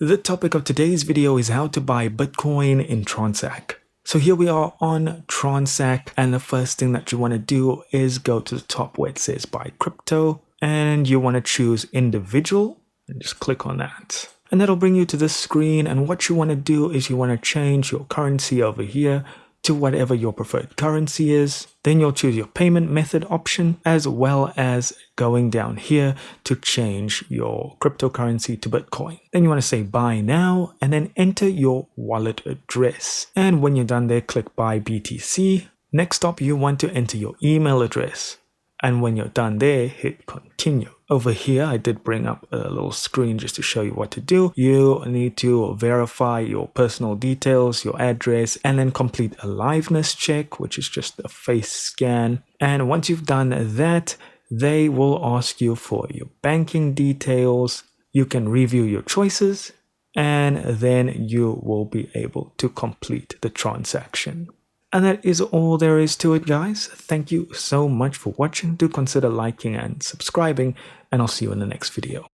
The topic of today's video is how to buy Bitcoin in Transak. So here we are on Transak, and the first thing that you want to do is go to the top where it says buy crypto, and you want to choose individual and just click on that. And that'll bring you to this screen, and what you want to do is you want to change your currency over here to whatever your preferred currency is. Then you'll choose your payment method option, as well as going down here to change your cryptocurrency to Bitcoin. Then you want to say buy now and then enter your wallet address. And when you're done there, click buy BTC. Next up, you want to enter your email address. And when you're done there, hit continue. Over here, I did bring up a little screen just to show you what to do. You need to verify your personal details, your address, and then complete a liveness check, which is just a face scan. And once you've done that, they will ask you for your banking details. You can review your choices, and then you will be able to complete the transaction. And that is all there is to it, guys. Thank you so much for watching. Do consider liking and subscribing, and I'll see you in the next video.